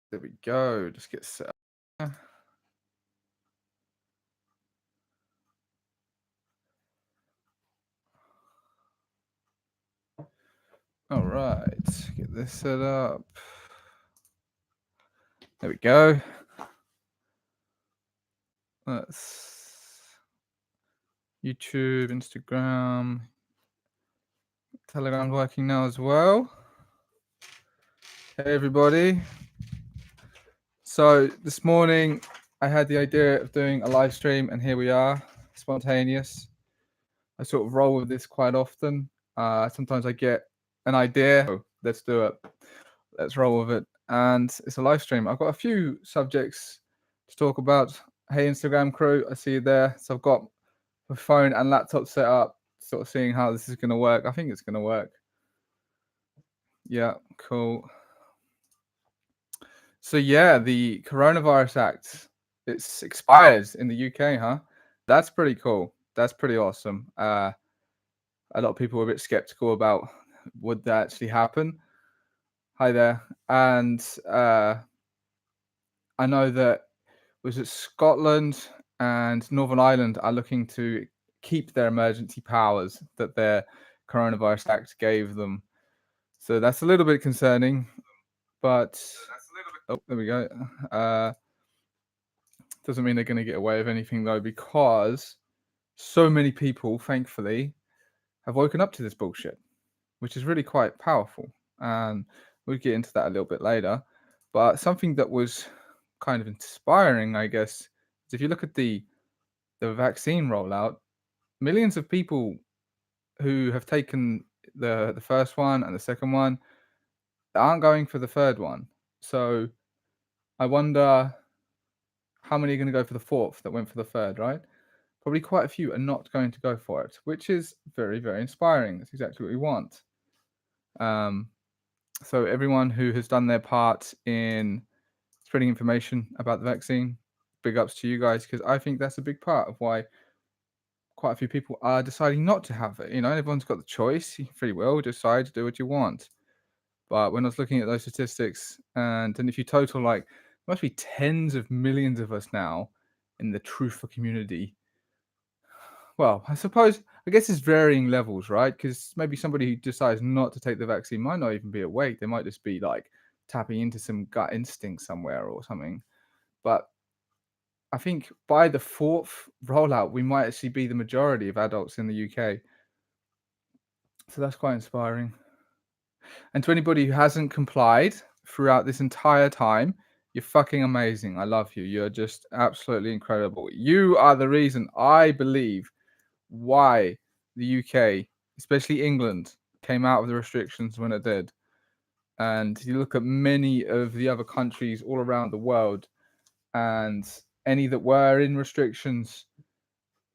There we go. Just get set up. All right, get this set up. There we go. That's YouTube, Instagram, Telegram's working now as well. Hey everybody. So this morning I had the idea of doing a live stream, and here we are, spontaneous. I sort of roll with this quite often. Sometimes I get an idea. Oh, let's do it. Let's roll with it. And it's a live stream. I've got a few subjects to talk about. Hey, Instagram crew, I see you there. So I've got my phone and laptop set up, sort of seeing how this is going to work. I think it's going to work. Yeah, cool. So yeah, the Coronavirus Act, it's expired in the UK, huh? That's pretty cool. That's pretty awesome. A lot of people were a bit skeptical about would that actually happen. Hi there. And I know that was it Scotland and Northern Ireland are looking to keep their emergency powers that their Coronavirus Act gave them. So that's a little bit concerning, but oh, there we go. Doesn't mean they're going to get away with anything though, because so many people, thankfully, have woken up to this bullshit, which is really quite powerful. And we'll get into that a little bit later. But something that was kind of inspiring, I guess, is if you look at the vaccine rollout, millions of people who have taken the first one and the second one aren't going for the third one. So I wonder how many are going to go for the fourth that went for the third, right? Probably quite a few are not going to go for it, which is very, very inspiring. That's exactly what we want. So everyone who has done their part in spreading information about the vaccine, big ups to you guys, because I think that's a big part of why quite a few people are deciding not to have it. You know, everyone's got the choice, free will, decide to do what you want. But when I was looking at those statistics, and then if you total, like, there must be tens of millions of us now in the truther community. Well, I guess it's varying levels, right? Because maybe somebody who decides not to take the vaccine might not even be awake. They might just be like tapping into some gut instinct somewhere or something. But I think by the fourth rollout, we might actually be the majority of adults in the UK. So that's quite inspiring. And to anybody who hasn't complied throughout this entire time, you're fucking amazing. I love you. You're just absolutely incredible. You are the reason, I believe, why the UK, especially England, came out of the restrictions when it did. And you look at many of the other countries all around the world, and any that were in restrictions,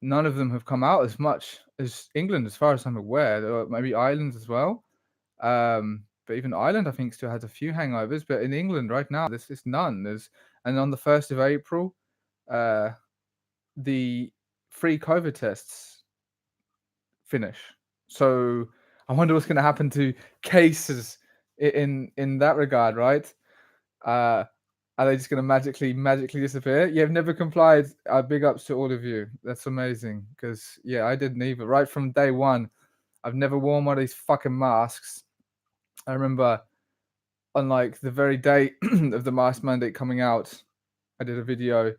none of them have come out as much as England, as far as I'm aware. Maybe Ireland as well. But even Ireland, I think, still has a few hangovers. But in England right now, there's just none. And on the 1st of April, the free COVID tests finish. So I wonder what's going to happen to cases in that regard, right? Are they just going to magically disappear? You've never complied. Big ups to all of you. That's amazing. Because yeah, I didn't either. Right from day one, I've never worn one of these fucking masks. I remember on like the very day of the mask mandate coming out, I did a video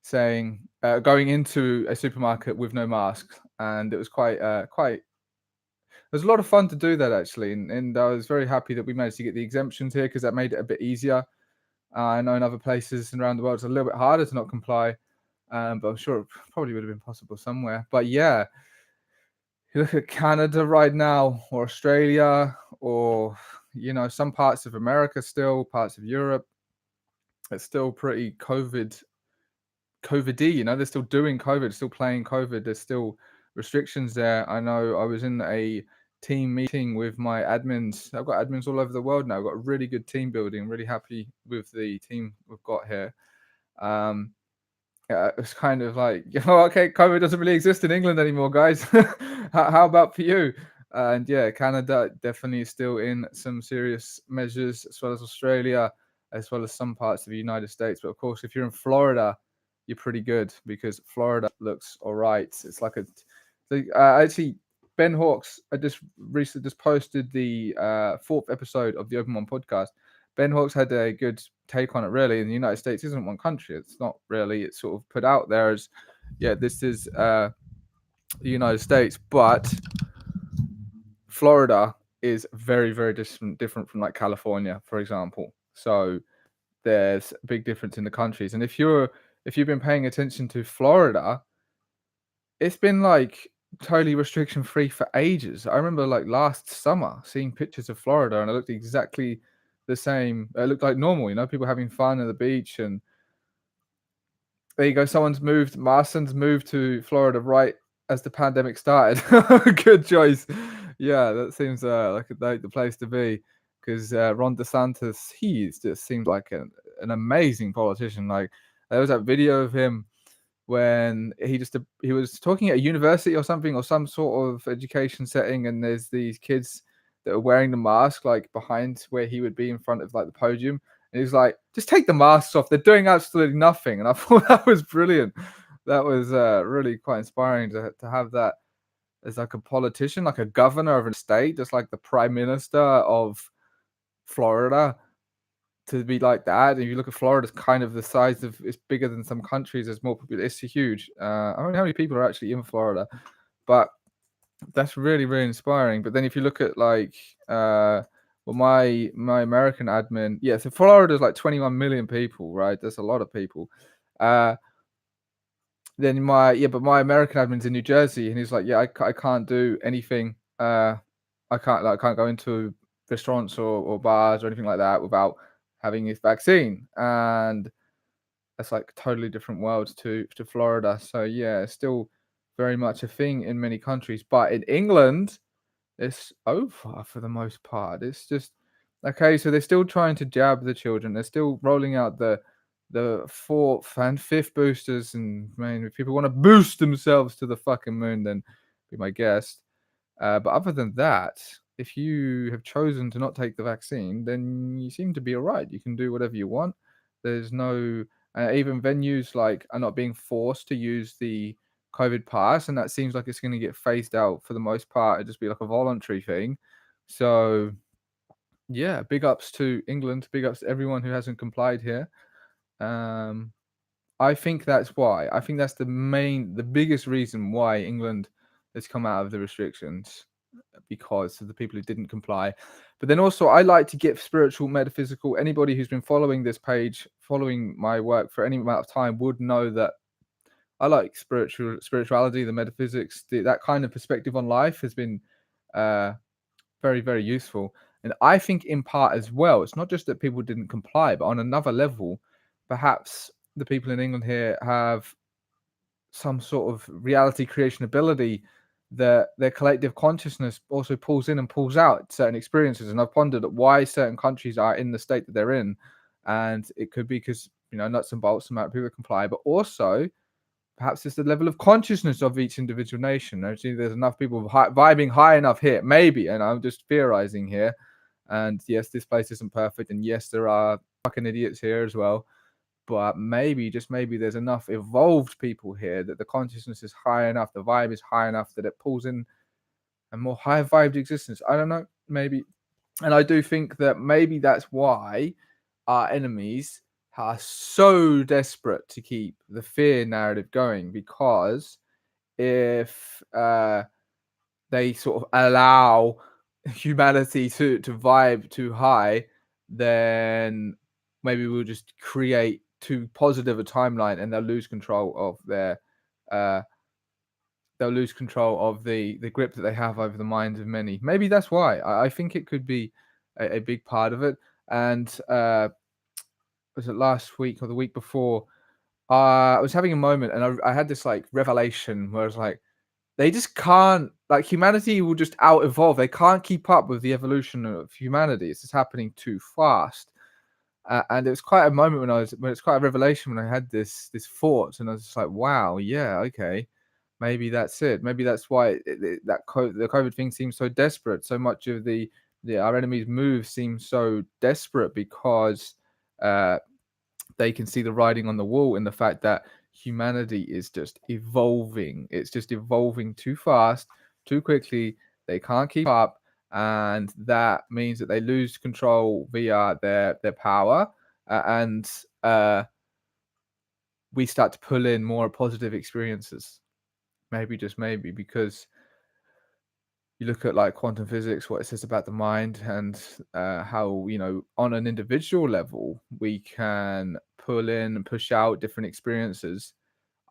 saying going into a supermarket with no mask, and it was quite it was a lot of fun to do that actually, and I was very happy that we managed to get the exemptions here because that made it a bit easier. I know in other places around the world it's a little bit harder to not comply, but I'm sure it probably would have been possible somewhere. But yeah, you look at Canada right now, or Australia, or some parts of America, still parts of Europe. It's still pretty COVID-y. They're still doing COVID, still playing COVID. There's still restrictions there. I know I was in a team meeting with my admins. I've got admins all over the world now. I've got a really good team building. Really happy with the team we've got here. Yeah, it's kind of like, okay, COVID doesn't really exist in England anymore, guys. How about for you? And yeah, Canada definitely is still in some serious measures, as well as Australia. as well as some parts of the United States. But of course, if you're in Florida, you're pretty good because Florida looks all right. It's like actually Ben Hawks I just recently just posted the fourth episode of the Open1 podcast. Ben Hawks had a good take on it. Really, and the United States isn't one country. It's not really. It's sort of put out there as, yeah, this is the United States, but Florida is very, very different from like California, for example. So there's a big difference in the countries. And if you've been paying attention to Florida, it's been like totally restriction free for ages. I remember like last summer seeing pictures of Florida and it looked exactly the same. It looked like normal, people having fun at the beach. And there you go. My son's moved to Florida right as the pandemic started. Good choice. Yeah, that seems like the place to be because Ron DeSantis, just seems like an amazing politician. Like there was that video of him when he was talking at a university or something or some sort of education setting, and there's these kids that are wearing the mask like behind where he would be in front of like the podium, and he's like, just take the masks off, they're doing absolutely nothing. And I thought that was brilliant. That was really quite inspiring to have that as like a politician, like a governor of a state, just like the prime minister of Florida, to be like that. And if you look at Florida, it's kind of the size of, it's bigger than some countries. There's more people. It's huge. I don't know how many people are actually in Florida, but that's really, really inspiring. But then if you look at like, well, my American admin, yeah, so Florida's like 21 million people, right? That's a lot of people. Then my American admin's in New Jersey, and he's like, yeah, I can't do anything. I can't go into restaurants or bars or anything like that without having this vaccine. And that's like totally different worlds to Florida. So yeah, it's still very much a thing in many countries. But in England, it's over for the most part. It's just okay. So they're still trying to jab the children. They're still rolling out the fourth and fifth boosters. And man, if people want to boost themselves to the fucking moon, then be my guest. But other than that, if you have chosen to not take the vaccine, then you seem to be all right. You can do whatever you want. There's no even venues like are not being forced to use the COVID pass, and that seems like it's going to get phased out for the most part. It'd just be like a voluntary thing. So yeah, big ups to England. Big ups to everyone who hasn't complied here. Um, I think that's why. I think that's the biggest reason why England has come out of the restrictions, because of the people who didn't comply. But then also, I like to get spiritual, metaphysical. Anybody who's been following this page, following my work for any amount of time, would know that I like spirituality, the metaphysics, that kind of perspective on life has been very, very useful. And I think in part as well, it's not just that people didn't comply, but on another level, perhaps the people in England here have some sort of reality creation ability that their collective consciousness also pulls in and pulls out certain experiences. And I've pondered why certain countries are in the state that they're in. And it could be because, nuts and bolts, amount of people comply, but also perhaps it's the level of consciousness of each individual nation. Actually, there's enough people vibing high enough here, maybe, and I'm just theorizing here. And yes, this place isn't perfect. And yes, there are fucking idiots here as well. But maybe, just maybe, there's enough evolved people here that the consciousness is high enough, the vibe is high enough that it pulls in a more high vibed existence. I don't know, maybe. And I do think that maybe that's why our enemies are so desperate to keep the fear narrative going, because if they sort of allow humanity to vibe too high, then maybe we'll just create too positive a timeline, and they'll lose control of the grip that they have over the minds of many. Maybe that's why. I think it could be a big part of it. And was it last week or the week before? I was having a moment, and I had this like revelation where I was like, they just can't, like, humanity will just out evolve. They can't keep up with the evolution of humanity. It's just happening too fast. And it was quite a moment when it's quite a revelation when I had this thought, and I was just like, wow, yeah, okay, maybe that's it. Maybe that's why the COVID thing seems so desperate. So much of our enemies' moves seem so desperate, because they can see the writing on the wall in the fact that humanity is just evolving. It's just evolving too fast, too quickly. They can't keep up, and that means that they lose control via their power, and we start to pull in more positive experiences. Maybe, just maybe, because you look at like quantum physics, what it says about the mind, and how, on an individual level, we can pull in and push out different experiences.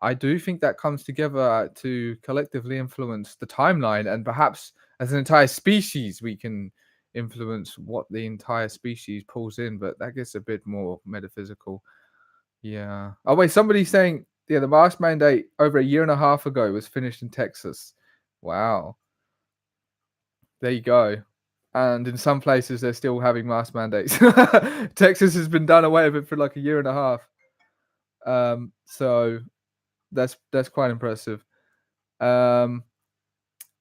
I do think that comes together to collectively influence the timeline, and perhaps as an entire species, we can influence what the entire species pulls in, but that gets a bit more metaphysical. Yeah. Oh, wait, somebody's saying, yeah, the mask mandate over a year and a half ago was finished in Texas. Wow. There you go. And in some places, they're still having mask mandates. Texas has been done away with it for like a year and a half. So that's quite impressive. Oh,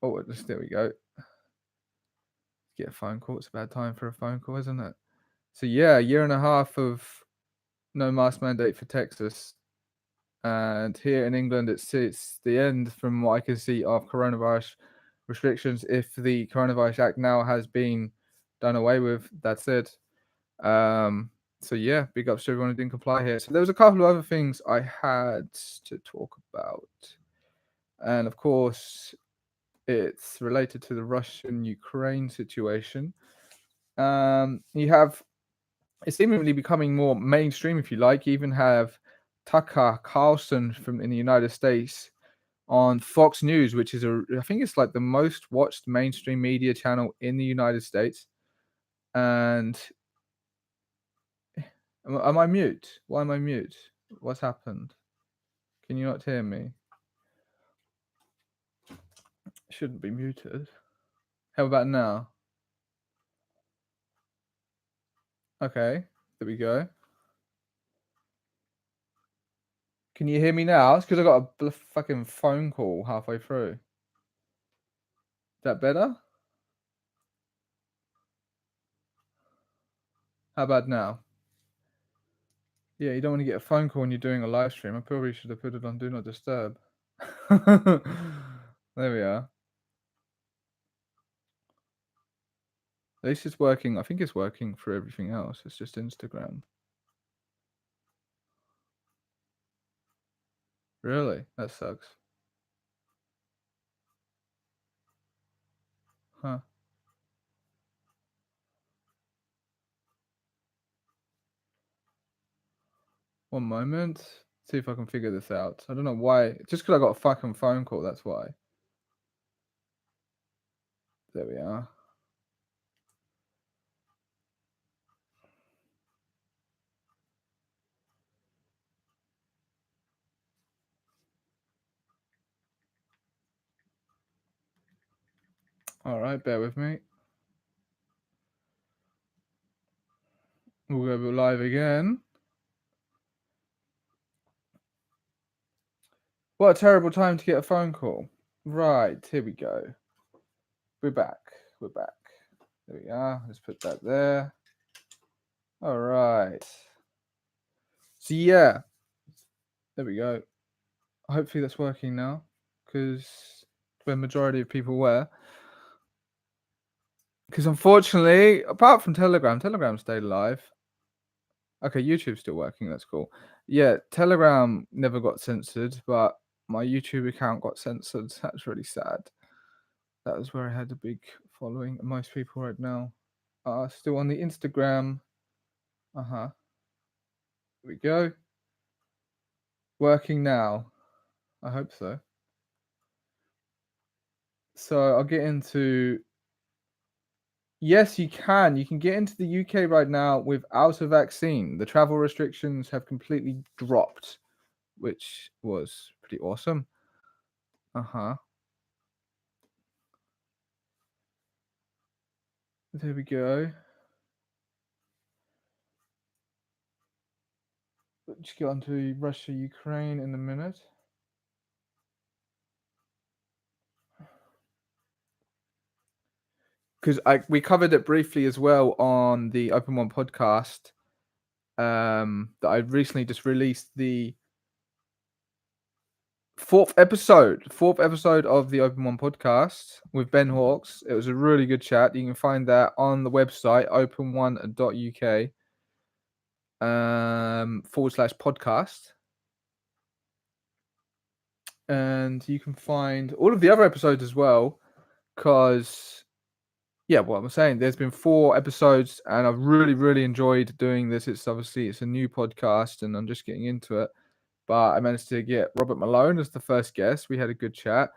there we go. Get a phone call. It's a bad time for a phone call, isn't it? So yeah, a year and a half of no mask mandate for Texas. And here in England, it's the end, from what I can see, of coronavirus restrictions. If the Coronavirus Act now has been done away with, that's it. So yeah, big ups to everyone who didn't comply here. So there was a couple of other things I had to talk about, and of course, it's related to the Russian-Ukraine situation. You have it's seemingly becoming more mainstream, if you like. You even have Tucker Carlson from in the United States on Fox News, which is I think it's like the most watched mainstream media channel in the United States. And am I mute? Why am I mute? What's happened? Can you not hear me? Shouldn't be muted. How about now? Okay, there we go. Can you hear me now? It's because I got a fucking phone call halfway through. Is that better? How about now? Yeah, you don't want to get a phone call when you're doing a live stream. I probably should have put it on Do Not Disturb. There we are. At least it's working. I think it's working for everything else. It's just Instagram. Really? That sucks. Huh. One moment. See if I can figure this out. I don't know why. Just because I got a fucking phone call, that's why. There we are. All right, bear with me. We'll go live again. What a terrible time to get a phone call. Right, here we go. We're back. We're back. There we are. Let's put that there. All right. So yeah, there we go. Hopefully that's working now, because the majority of people were. Because unfortunately, apart from Telegram stayed alive. Okay, YouTube's still working. That's cool. Yeah, Telegram never got censored, but my YouTube account got censored. That's really sad. That was where I had a big following. Most people right now are still on the Instagram. Here we go. Working now. I hope so. So I'll get into. Yes, you can. You can get into the UK right now without a vaccine. The travel restrictions have completely dropped, which was pretty awesome. There we go. Let's get on to Russia, Ukraine in a minute. Because we covered it briefly as well on the Open1 podcast. that I recently just released the fourth episode of the Open1 podcast with Ben Hawks. It was a really good chat. You can find that on the website open1.uk /podcast. And you can find all of the other episodes as well, because what I'm saying, there's been 4 episodes and I've really enjoyed doing this. It's a new podcast and I'm just getting into it. But I managed to get Robert Malone as the first guest. We had a good chat.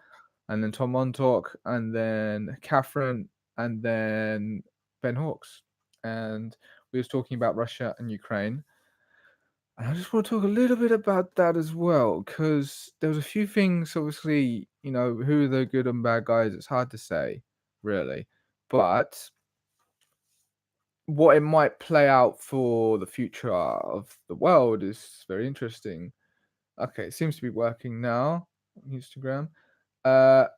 And then Tom Montauk, and then Catherine, and then Ben Hawks. And we was talking about Russia and Ukraine. And I just want to talk a little bit about that as well, because there was a few things, obviously, who are the good and bad guys? It's hard to say, really. But what it might play out for the future of the world is very interesting. Okay, it seems to be working now on Instagram. There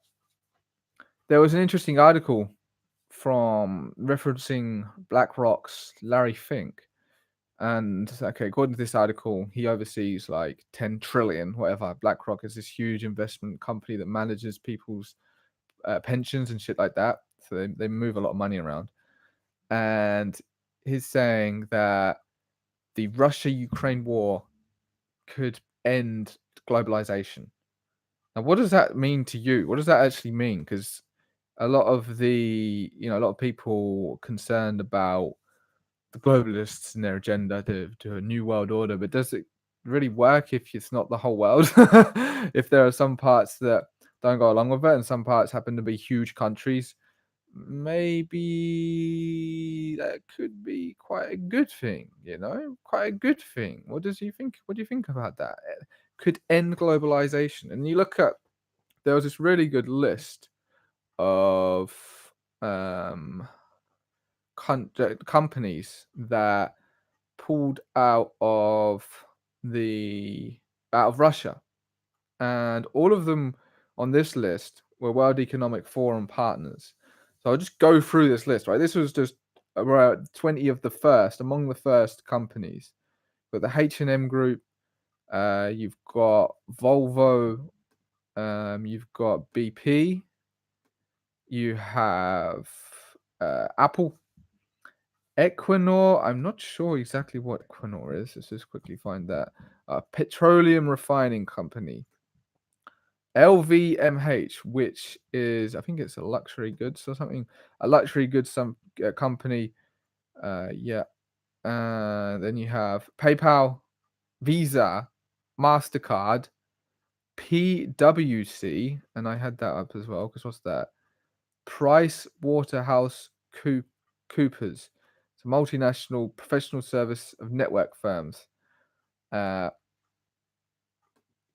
was an interesting article from referencing BlackRock's Larry Fink. And according to this article, he oversees like 10 trillion, whatever. BlackRock is this huge investment company that manages people's pensions and shit like that. So they move a lot of money around. And he's saying that the Russia-Ukraine war could end globalization. Now, what does that mean to you? What does that actually mean? Because a lot of people concerned about the globalists and their agenda to a new world order, but does it really work if it's not the whole world? If there are some parts that don't go along with it and some parts happen to be huge countries, maybe that could be quite a good thing, quite a good thing. What do you think about that? It could end globalization. And you look at, there was this really good list of companies that pulled out of Russia, and all of them on this list were World Economic Forum partners. So I'll just go through this list, right? This was just around 20 of the first, among the first companies. But the H&M Group, you've got Volvo, you've got BP, you have Apple, Equinor. I'm not sure exactly what Equinor is. Let's just quickly find that. Petroleum refining company. LVMH, which is, I think it's a luxury goods or something. A luxury goods company. Yeah. Then you have PayPal, Visa, MasterCard, PwC, and I had that up as well, because what's that? Price Waterhouse Coopers. It's a multinational professional service of network firms.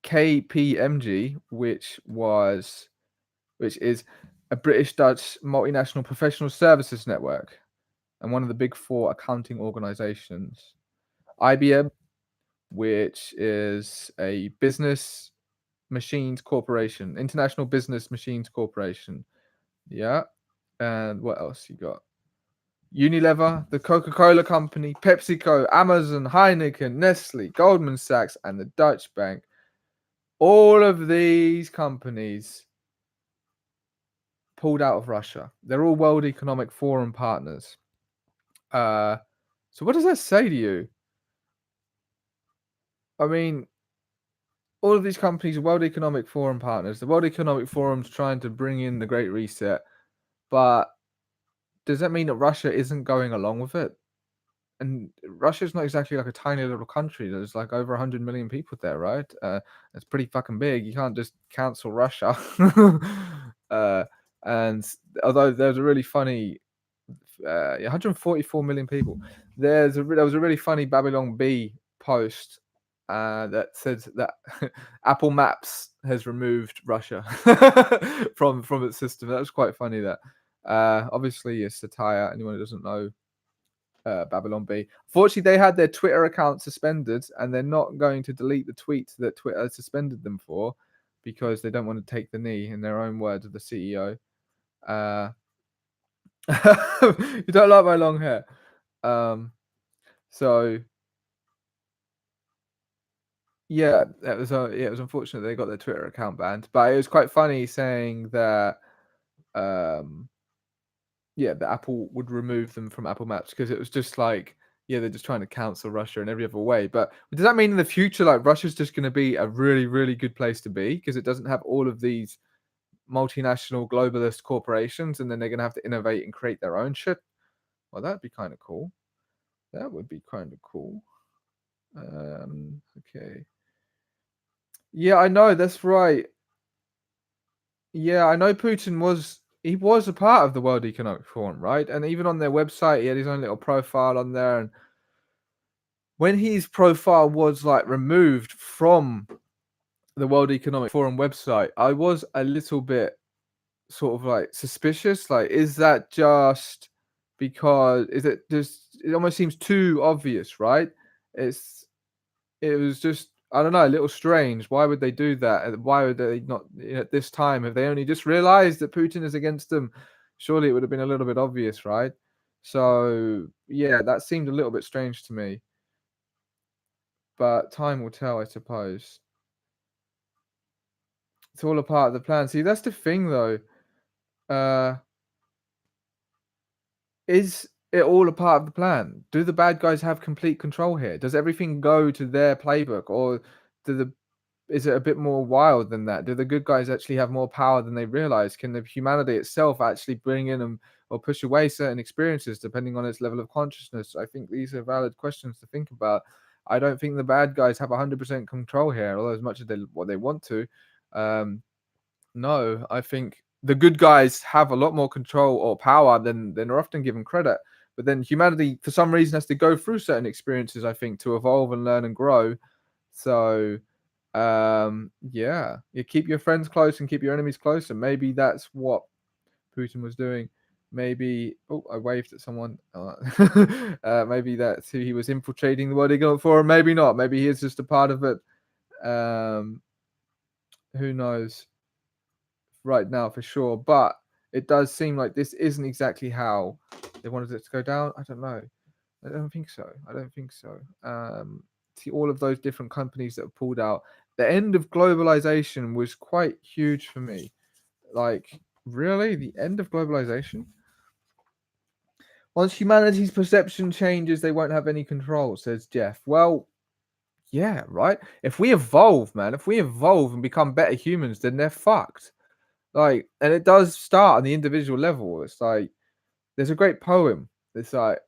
KPMG, which is a British Dutch multinational professional services network and one of the big 4 accounting organizations. IBM, which is a business machines corporation, International Business Machines Corporation. Yeah. And what else you got? Unilever, the Coca-Cola Company, PepsiCo, Amazon, Heineken, Nestle, Goldman Sachs, and the Dutch Bank. All of these companies pulled out of Russia. They're all World Economic Forum partners. So what does that say to you? I mean, all of these companies are World Economic Forum partners. The World Economic Forum's trying to bring in the Great Reset, but does that mean that Russia isn't going along with it? And Russia's not exactly like a tiny little country. There's like over 100 million people there, right? It's pretty fucking big. You can't just cancel Russia. And although there's a really funny 144 million people, there was a really funny Babylon Bee post that said that Apple Maps has removed Russia from its system. That was quite funny. That obviously is satire. Anyone who doesn't know Babylon Bee. Fortunately, they had their Twitter account suspended, and they're not going to delete the tweets that Twitter suspended them for, because they don't want to take the knee, in their own words, of the CEO. You don't like my long hair. So Yeah, it was unfortunate they got their Twitter account banned, but it was quite funny saying that, um yeah, that Apple would remove them from Apple Maps because it was just like, yeah, they're just trying to cancel Russia in every other way. But does that mean in the future, like Russia's just going to be a really, really good place to be because it doesn't have all of these multinational globalist corporations, and then they're going to have to innovate and create their own shit? Well, that'd be kind of cool. That would be kind of cool. Okay. Yeah, I know. That's right. Yeah, I know Putin was a part of the World Economic Forum, right? And even on their website, he had his own little profile on there. And when his profile was like removed from the World Economic Forum website, I was a little bit sort of like suspicious. Like, is that just because is it just it almost seems too obvious, right? It's it was just I don't know, a little strange. Why would they do that? And why would they not at this time? Have they only just realized that Putin is against them? Surely it would have been a little bit obvious, right? So yeah, that seemed a little bit strange to me. But time will tell, I suppose. It's all a part of the plan. See, that's the thing though. Uh, is it all a part of the plan? Do the bad guys have complete control here? Does everything go to their playbook, or do the is it a bit more wild than that? Do the good guys actually have more power than they realize? Can the humanity itself actually bring in them or push away certain experiences depending on its level of consciousness? I think these are valid questions to think about. I don't think the bad guys have 100% control here, although as much as they want to. Um, no, I think the good guys have a lot more control or power than are often given credit. But then humanity, for some reason, has to go through certain experiences, I think, to evolve and learn and grow. So yeah, you keep your friends close and keep your enemies close, and maybe that's what Putin was doing. Maybe oh, I waved at someone. Maybe that's who he was infiltrating the World Economic Forum. Maybe not. Maybe he is just a part of it. Um, who knows right now for sure? But it does seem like this isn't exactly how they wanted it to go down. I don't know. I don't think so. I don't think so. See all of those different companies that have pulled out. The end of globalization was quite huge for me. Like, really? The end of globalization? Once humanity's perception changes, they won't have any control, says Jeff. Well, yeah, right? If we evolve, man, if we evolve and become better humans, then they're fucked. Like, and it does start on the individual level. It's like, there's a great poem. It's like,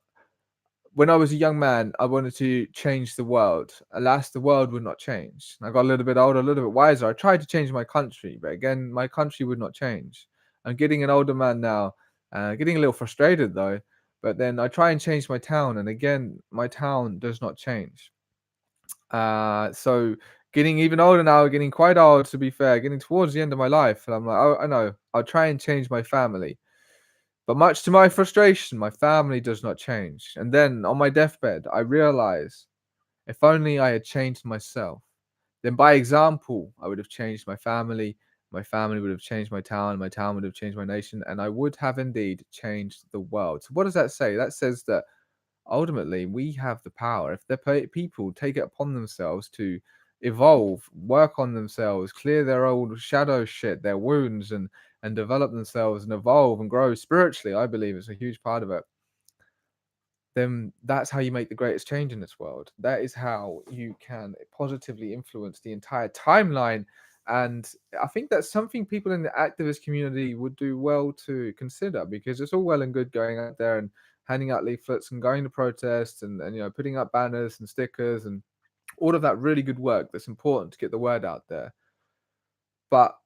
when I was a young man, I wanted to change the world. Alas, the world would not change. I got a little bit older, a little bit wiser. I tried to change my country, but again, my country would not change. I'm getting an older man now, getting a little frustrated though. But then I try and change my town, and again, my town does not change. So getting even older now, getting quite old to be fair, getting towards the end of my life, and I'm like, oh, I know, I'll try and change my family. But much to my frustration, my family does not change. And then on my deathbed, I realize if only I had changed myself, then by example, I would have changed my family would have changed my town would have changed my nation, and I would have indeed changed the world. So, what does that say? That says that ultimately we have the power. If the people take it upon themselves to evolve, work on themselves, clear their old shadow shit, their wounds, and develop themselves and evolve and grow spiritually, I believe it's a huge part of it. Then that's how you make the greatest change in this world. That is how you can positively influence the entire timeline. And I think that's something people in the activist community would do well to consider, because it's all well and good going out there and handing out leaflets and going to protests and putting up banners and stickers and all of that really good work that's important to get the word out there. But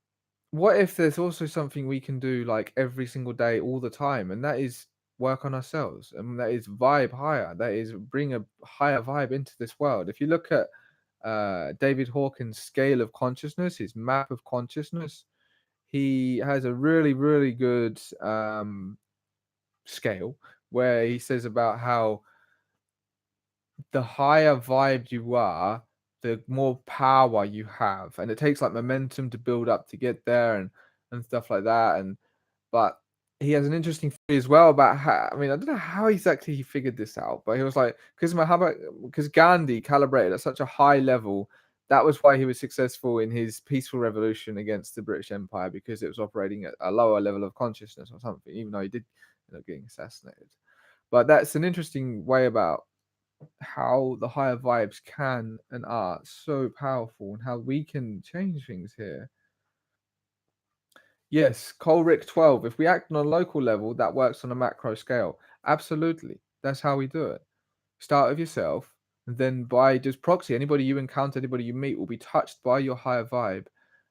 what if there's also something we can do like every single day, all the time, and that is work on ourselves, and that is vibe higher. That is bring a higher vibe into this world. If you look at David Hawkins' scale of consciousness, his map of consciousness, he has a really, really good scale where he says about how the higher vibe you are, the more power you have, and it takes like momentum to build up to get there and stuff like that. And but he has an interesting theory as well about how I mean I don't know how exactly he figured this out, but he was like because Gandhi calibrated at such a high level That was why he was successful in his peaceful revolution against the British Empire, because it was operating at a lower level of consciousness or something, even though he did end up getting assassinated. But that's an interesting way about how the higher vibes can and are so powerful, and how we can change things here. Yes, Colrick 12. If we act on a local level, that works on a macro scale. Absolutely. That's how we do it. Start with yourself, and then by just proxy, anybody you encounter, anybody you meet will be touched by your higher vibe.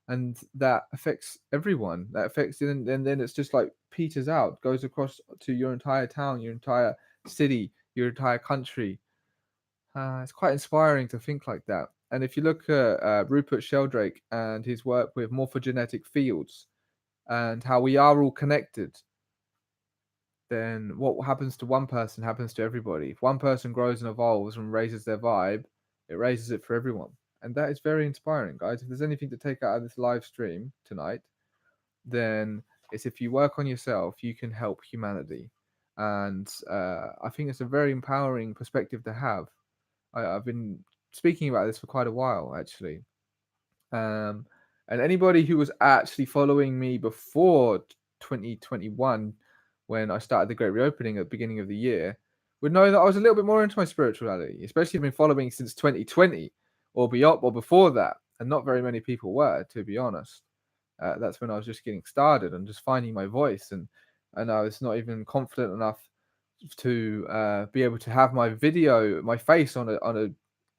And that affects everyone. That affects, and then it's just like peters out, goes across to your entire town, your entire city, your entire country. It's quite inspiring to think like that. And if you look at Rupert Sheldrake and his work with morphogenetic fields and how we are all connected, then what happens to one person happens to everybody. If one person grows and evolves and raises their vibe, it raises it for everyone. And that is very inspiring, guys. If there's anything to take out of this live stream tonight, then it's if you work on yourself, you can help humanity. And I think it's a very empowering perspective to have. I've been speaking about this for quite a while, actually. Um, and anybody who was actually following me before 2021, when I started the Great Reopening at the beginning of the year, would know that I was a little bit more into my spirituality, especially if I've been following since 2020 or beyond or before that. And not very many people were, to be honest. That's when I was just getting started and just finding my voice, and I was not even confident enough to be able to have my face on a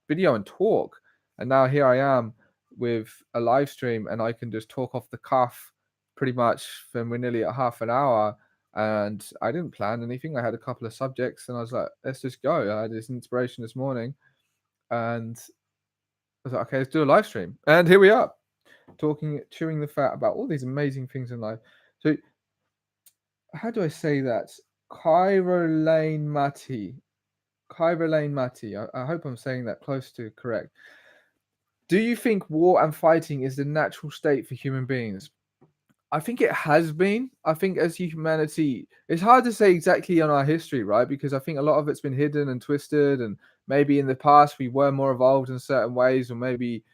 video and talk. And now here I am with a live stream, and I can just talk off the cuff pretty much for we're nearly at half an hour. And I didn't plan anything. I had a couple of subjects, and I was like, let's just go. I had this inspiration this morning, and I was like, okay, let's do a live stream. And here we are, talking, chewing the fat about all these amazing things in life. So, how do I say that? Cairo Lane Mati. Cairo Lane Mati. I hope I'm saying that close to correct. Do you think war and fighting is the natural state for human beings? I think it has been. I think as humanity, it's hard to say exactly on our history, right? Because I think a lot of it's been hidden and twisted, and maybe in the past we were more evolved in certain ways, or maybe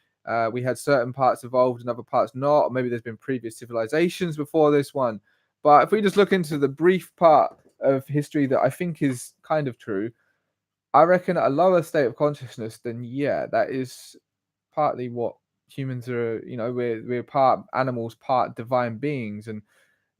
we had certain parts evolved and other parts not, or maybe there's been previous civilizations before this one. But if we just look into the brief part of history that I think is kind of true, I reckon at a lower state of consciousness, then yeah, that is partly what humans are. You know, we're part animals, part divine beings, and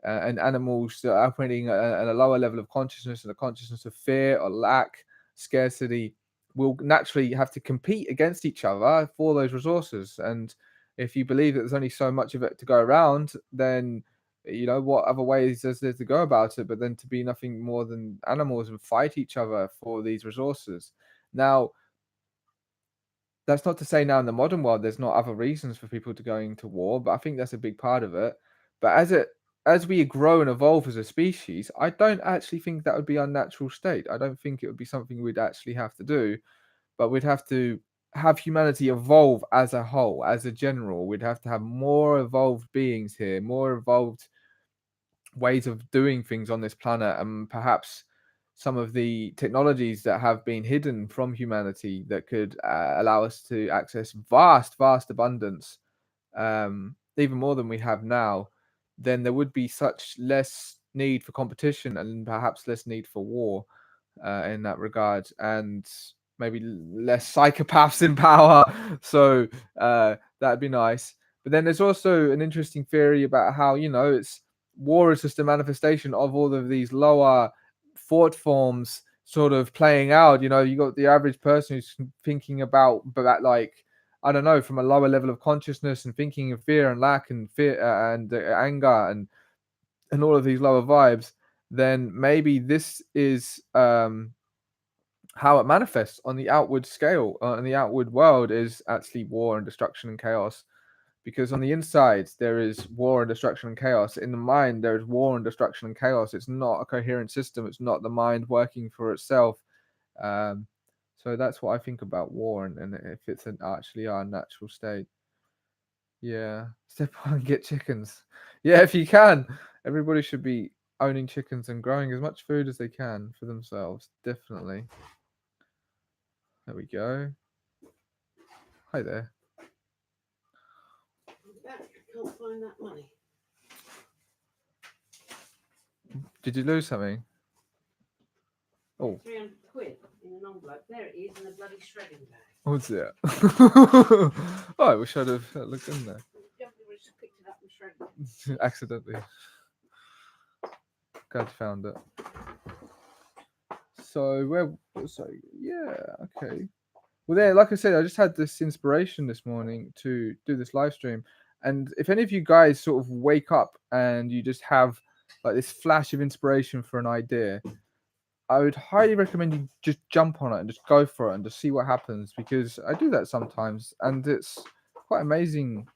animals that are operating at a lower level of consciousness, and a consciousness of fear or lack, scarcity, will naturally have to compete against each other for those resources. And if you believe that there's only so much of it to go around, then you know what other ways is there to go about it but then to be nothing more than animals and fight each other for these resources. Now, that's not to say now in the modern world there's not other reasons for people to going to war, but I think that's a big part of it. But as we grow and evolve as a species, I don't actually think that would be our natural state. I don't think it would be something we'd actually have to do, but we'd have to have humanity evolve as a whole, as a general. We'd have to have more evolved beings here, more evolved ways of doing things on this planet, and perhaps some of the technologies that have been hidden from humanity that could allow us to access vast abundance, even more than we have now, then there would be such less need for competition and perhaps less need for war in that regard, and maybe less psychopaths in power. So that'd be nice. But then there's also an interesting theory about how, you know, it's war is just a manifestation of all of these lower thought forms sort of playing out. You know, you got the average person who's thinking about like, I don't know, from a lower level of consciousness and thinking of fear and lack and fear and anger and all of these lower vibes. Then maybe this is how it manifests on the outward scale, in the outward world, is actually war and destruction and chaos. Because on the inside there is war and destruction and chaos. In the mind there is war and destruction and chaos. It's not a coherent system. It's not the mind working for itself. Um, so that's what I think about war, and if it's actually our natural state. Yeah, step one, get chickens. Yeah, if you can, everybody should be owning chickens and growing as much food as they can for themselves. Definitely. There we go. Hi there. Can't find that money. Did you lose something? Oh. 300 quid in an envelope. There it is in a bloody shredding bag. What's it? Oh, I wish I'd have looked in there. Jumpy just picked it up and shredded it. Accidentally. Glad you found it. So where? So yeah, okay. Well, there, like I said, I just had this inspiration this morning to do this live stream, and if any of you guys sort of wake up and you just have like this flash of inspiration for an idea, I would highly recommend you just jump on it and just go for it and just see what happens, because I do that sometimes and it's quite amazing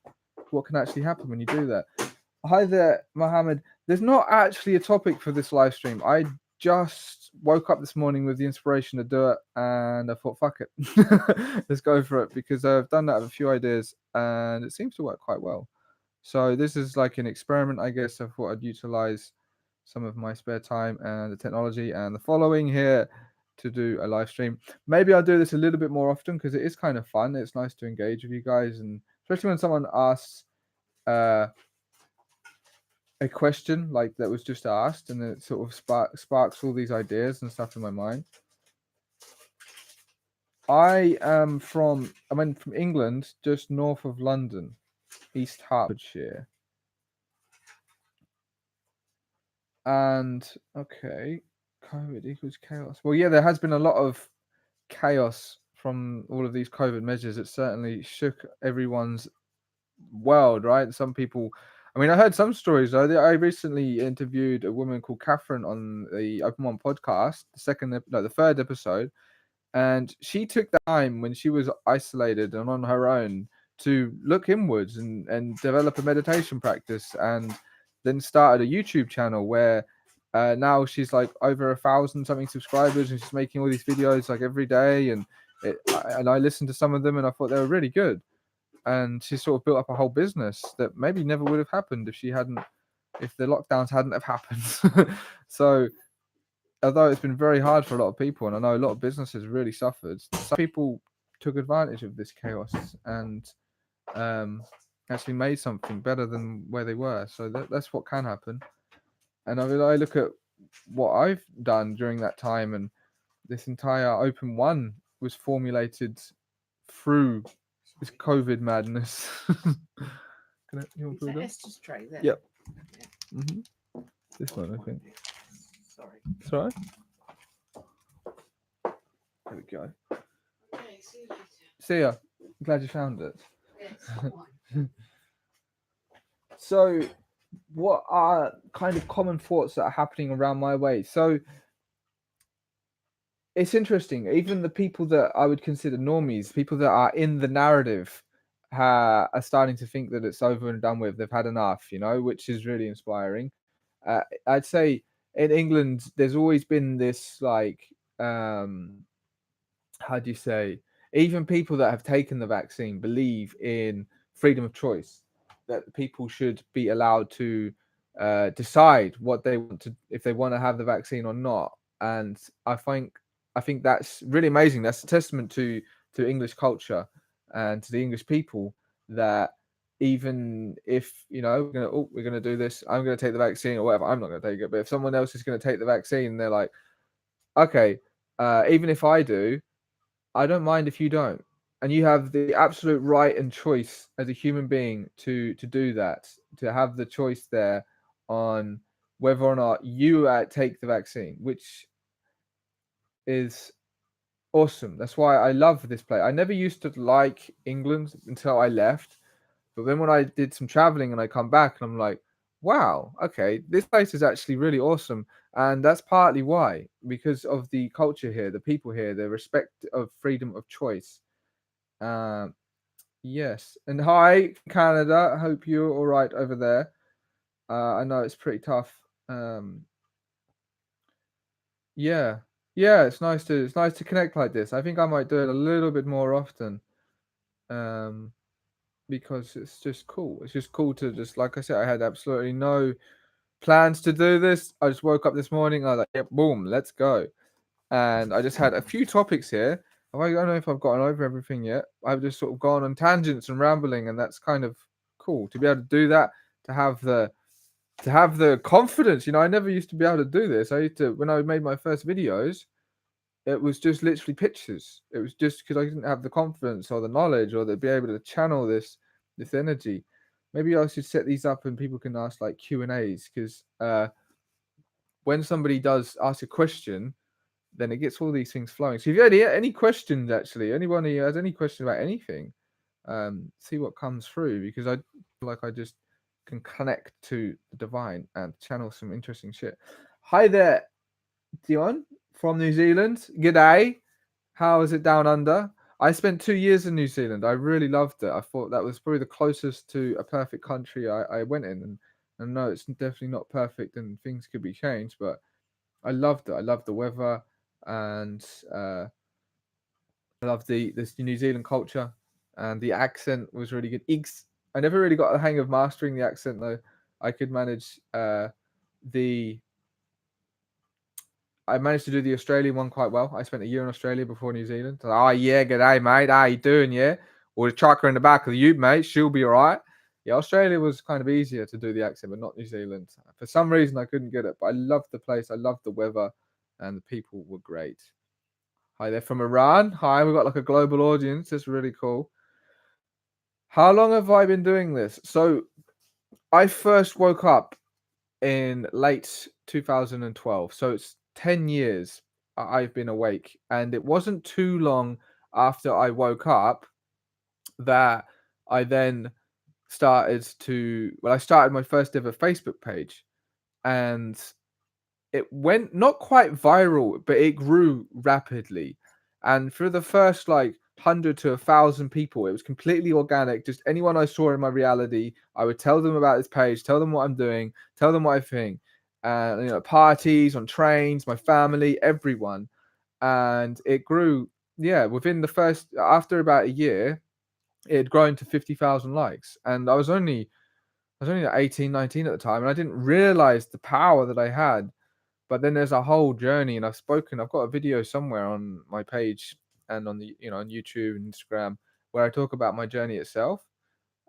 what can actually happen when you do that. Hi there, Mohammed. There's not actually a topic for this live stream. I just woke up this morning with the inspiration to do it and I thought, fuck it. Let's go for it, because I've done that with a few ideas and it seems to work quite well. So this is like an experiment, I guess. I thought I'd utilize some of my spare time and the technology and the following here to do a live stream. Maybe I'll do this a little bit more often because it is kind of fun. It's nice to engage with you guys, and especially when someone asks a question like that was just asked, and it sort of sparks all these ideas and stuff in my mind. I'm from England, just north of London, East Hertfordshire. And okay, COVID equals chaos. Well, yeah, there has been a lot of chaos from all of these COVID measures. It certainly shook everyone's world, right? Some people, I mean, I heard some stories though. I recently interviewed a woman called Catherine on the Open1 podcast, the third episode, and she took the time when she was isolated and on her own to look inwards and develop a meditation practice, and then started a YouTube channel where now she's like over 1,000 something subscribers, and she's making all these videos like every day, and I listened to some of them and I thought they were really good, and she sort of built up a whole business that maybe never would have happened if the lockdowns hadn't have happened. So although it's been very hard for a lot of people, and I know a lot of businesses really suffered, some people took advantage of this chaos and actually made something better than where they were. So that's what can happen. And I mean, I look at what I've done during that time, and this entire Open1 was formulated through this COVID madness. You want to put it Esther's tray there? Yep. Yeah. Mm-hmm. This one, I think. Sorry. It's all right. There we go. Okay, see you later. See ya. I'm glad you found it. Yes, So, what are kind of common thoughts that are happening around my way? So, it's interesting. Even the people that I would consider normies, people that are in the narrative, are starting to think that it's over and done with. They've had enough, which is really inspiring. I'd say in England, there's always been this like, how do you say? Even people that have taken the vaccine believe in freedom of choice, that people should be allowed to decide what they want to, if they want to have the vaccine or not. And I think that's really amazing. That's a testament to English culture and to the English people, that even if we're gonna do this, I'm gonna take the vaccine or whatever. I'm not gonna take it, but if someone else is gonna take the vaccine, they're like, okay, even if I do, I don't mind if you don't, and you have the absolute right and choice as a human being to do that, to have the choice there on whether or not you take the vaccine, which is awesome. That's why I love this place. I never used to like England until I left, but then when I did some traveling and I come back and I'm like, wow, okay, this place is actually really awesome. And that's partly why, because of the culture here, the people here, the respect of freedom of choice. Um, yes. And hi, Canada. I hope you're all right over there. I know it's pretty tough. Yeah. Yeah, it's nice to connect like this. I think I might do it a little bit more often. Because it's just cool. It's just cool to just, like I said, I had absolutely no plans to do this. I just woke up this morning. I was like, yep, boom, let's go. And I just had a few topics here. I don't know if I've gotten over everything yet. I've just sort of gone on tangents and rambling, and that's kind of cool to be able to do that, to have the confidence. I never used to be able to do this. I used to, when I made my first videos, it was just literally pictures. It was just because I didn't have the confidence or the knowledge or to be able to channel this energy. Maybe I should set these up and people can ask like Q&As, because when somebody does ask a question, then it gets all these things flowing. So if you had any questions, actually, anyone who has any question about anything, see what comes through, because I feel like I just can connect to the divine and channel some interesting shit. Hi there, Dion from New Zealand. G'day. How is it down under? I spent 2 years in New Zealand. I really loved it. I thought that was probably the closest to a perfect country I went in. And no, it's definitely not perfect and things could be changed, but I loved it. I loved the weather, and I loved this New Zealand culture, and the accent was really good. I never really got the hang of mastering the accent though. I could manage the I managed to do the Australian one quite well. I spent a year in Australia before New Zealand. So, oh yeah, g'day mate. How you doing? Yeah, or the trucker in the back of the ute, mate. She'll be all right. Yeah, Australia was kind of easier to do the accent, but not New Zealand. For some reason, I couldn't get it, but I loved the place. I loved the weather, and the people were great. Hi, they're from Iran. Hi, we've got like a global audience. That's really cool. How long have I been doing this? So I first woke up in late 2012. So it's 10 years I've been awake. And it wasn't too long after I woke up that I then I started my first ever Facebook page. And it went not quite viral, but it grew rapidly. And for the first like 100 to 1,000 people, it was completely organic. Just anyone I saw in my reality, I would tell them about this page, tell them what I'm doing, tell them what I think. Parties, on trains, my family, everyone. And it grew, yeah, after about a year, it had grown to 50,000 likes. And I was only like 18, 19 at the time, and I didn't realize the power that I had. But then there's a whole journey, and I've got a video somewhere on my page and on on YouTube and Instagram, where I talk about my journey itself.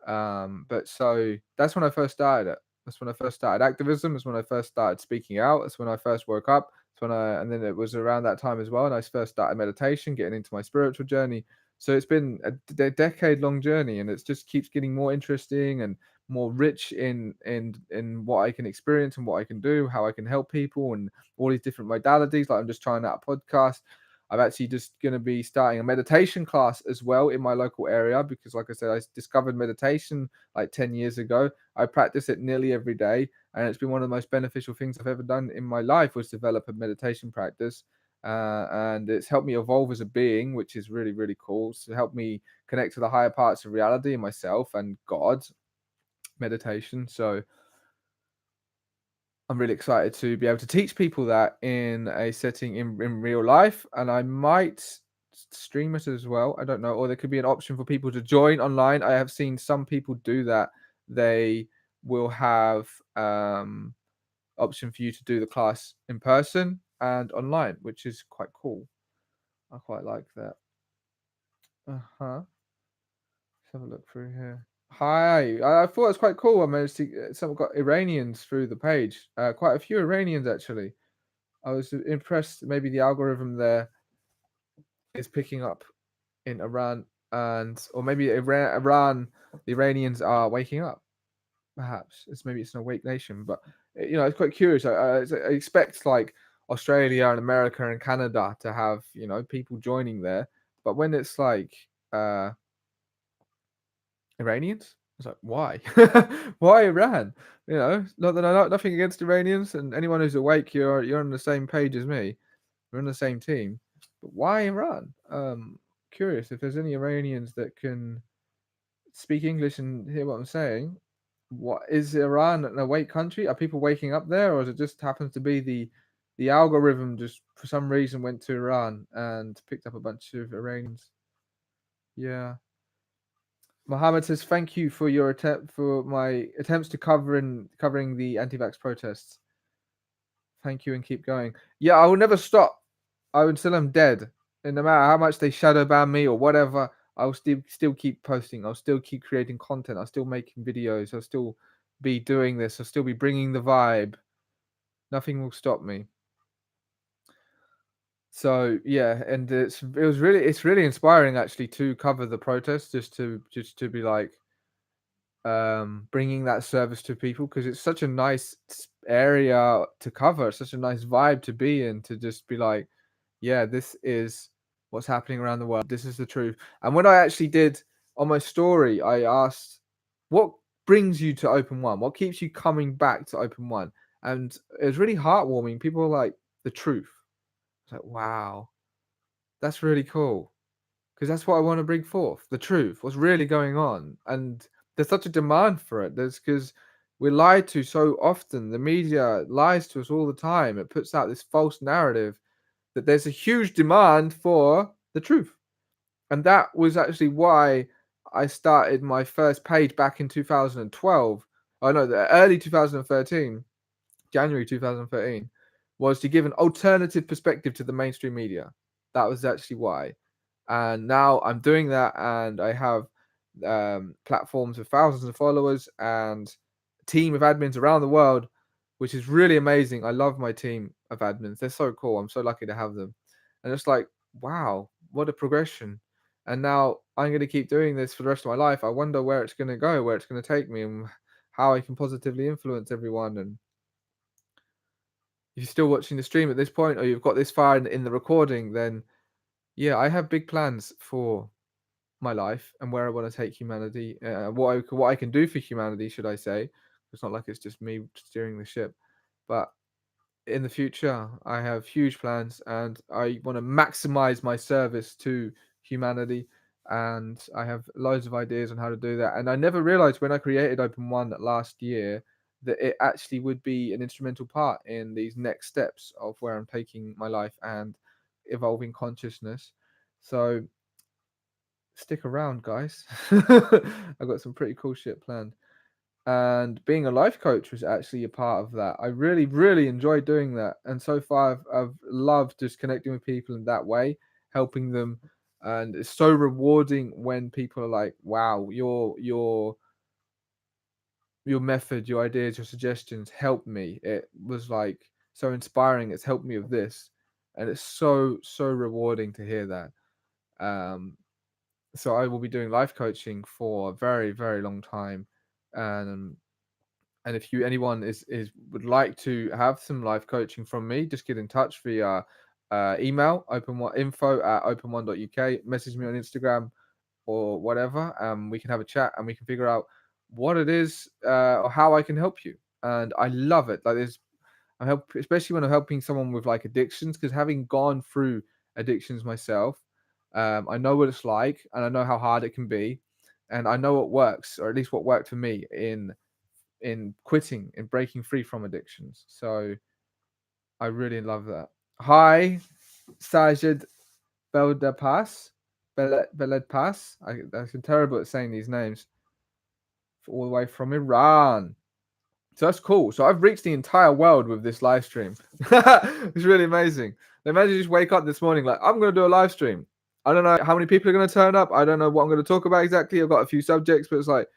But so that's when I first started it. That's when I first started activism. That's when I first started speaking out. That's when I first woke up. And then it was around that time as well. And I first started meditation, getting into my spiritual journey. So it's been a decade-long journey, and it just keeps getting more interesting and more rich in what I can experience and what I can do, how I can help people, and all these different modalities. Like I'm just trying out a podcast. I'm actually just going to be starting a meditation class as well in my local area, because, like I said, I discovered meditation like 10 years ago. I practice it nearly every day, and it's been one of the most beneficial things I've ever done in my life, was develop a meditation practice. And it's helped me evolve as a being, which is really, really cool. It's helped me connect to the higher parts of reality and myself and God, meditation. So I'm really excited to be able to teach people that in a setting in real life, and I might stream it as well. I don't know, or there could be an option for people to join online. I have seen some people do that. They will have option for you to do the class in person and online, which is quite cool. I quite like that. Uh-huh. Let's have a look through here. Hi, I thought it was quite cool. I managed to someone got Iranians through the page. Quite a few Iranians actually. I was impressed. Maybe the algorithm there is picking up in Iran, or maybe Iran, the Iranians are waking up. Perhaps it's an awake nation, but it's quite curious. I expect like Australia and America and Canada to have people joining there, but when it's like Iranians, I was like, why? Why Iran? Not that nothing against Iranians, and anyone who's awake, you're on the same page as me. We're on the same team. But why Iran? Curious if there's any Iranians that can speak English and hear what I'm saying. What is Iran an awake country? Are people waking up there, or is it just happens to be the algorithm just for some reason went to Iran and picked up a bunch of Iranians? Yeah. Mohammed says, "Thank you for your attempt for my attempts to covering the anti-vax protests. Thank you and keep going. Yeah, I will never stop. Until I'm dead. And no matter how much they shadow ban me or whatever, I'll still keep posting. I'll still keep creating content. I'll still making videos. I'll still be doing this. I'll still be bringing the vibe. Nothing will stop me. So yeah, and it's really inspiring actually to cover the protest, just to be like bringing that service to people, because it's such a nice area to cover, such a nice vibe to be in, to just be like, yeah, this is what's happening around the world. This is the truth. And when I actually did on my story, I asked, what brings you to Open One? What keeps you coming back to Open One? And it was really heartwarming. People were like, the truth. I was like, wow, that's really cool, because that's what I want to bring forth, the truth, what's really going on. And there's such a demand for it. There's because we're lied to so often. The media lies to us all the time. It puts out this false narrative that there's a huge demand for the truth. And that was actually why I started my first page back in 2012. Oh no, the early 2013, January 2013, was to give an alternative perspective to the mainstream media. That was actually why. And now I'm doing that, and I have platforms with thousands of followers and a team of admins around the world, which is really amazing. I love my team of admins. They're so cool. I'm so lucky to have them. And it's like, wow, what a progression. And now I'm going to keep doing this for the rest of my life. I wonder where it's going to go, where it's going to take me, and how I can positively influence everyone. And if you're still watching the stream at this point, or you've got this far in the recording, then yeah, I have big plans for my life and where I want to take humanity, what I can do for humanity, should I say. It's not like it's just me steering the ship, but in the future, I have huge plans, and I want to maximize my service to humanity. And I have loads of ideas on how to do that. And I never realized when I created Open One last year that it actually would be an instrumental part in these next steps of where I'm taking my life and evolving consciousness. So stick around, guys. I've got some pretty cool shit planned. And being a life coach was actually a part of that. I really, really enjoyed doing that. And so far, I've loved just connecting with people in that way, helping them. And it's so rewarding when people are like, wow, your method, your ideas, your suggestions helped me. It was like so inspiring. It's helped me with this. And it's so, so rewarding to hear that. Um, so I will be doing life coaching for a very, very long time. And if anyone is would like to have some life coaching from me, just get in touch via email, info@open1.uk, message me on Instagram or whatever. We can have a chat and we can figure out what it is or how I can help you. And I love it. Like especially when I'm helping someone with like addictions, because having gone through addictions myself, I know what it's like, and I know how hard it can be, and I know what works, or at least what worked for me in quitting and breaking free from addictions. So I really love that. Hi, Sajid Beled Pass. I'm terrible at saying these names. All the way from Iran. So that's cool. So I've reached the entire world with this live stream. It's really amazing. Imagine you just wake up this morning like, I'm going to do a live stream. I don't know how many people are going to turn up. I don't know what I'm going to talk about exactly. I've got a few subjects, but it's like,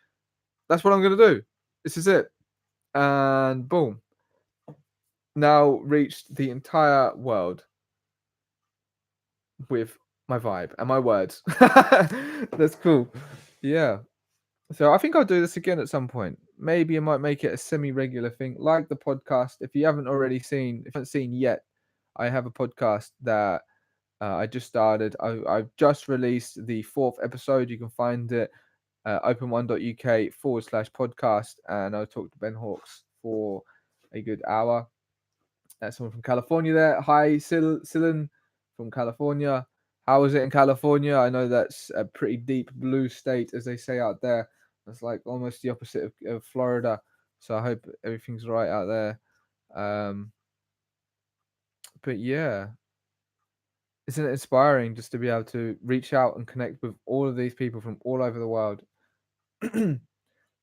that's what I'm going to do. This is it. And boom. Now reached the entire world with my vibe and my words. That's cool. Yeah. So I think I'll do this again at some point. Maybe I might make it a semi-regular thing, like the podcast. If you haven't seen yet, I have a podcast that I just started. I've just released the 4th episode. You can find it open1.uk/podcast, and I'll talk to Ben Hawks for a good hour. Someone from California there. Hi, Silan from California. How is it in California? I know that's a pretty deep blue state, as they say out there. It's like almost the opposite of Florida. So I hope everything's right out there. But yeah, isn't it inspiring just to be able to reach out and connect with all of these people from all over the world?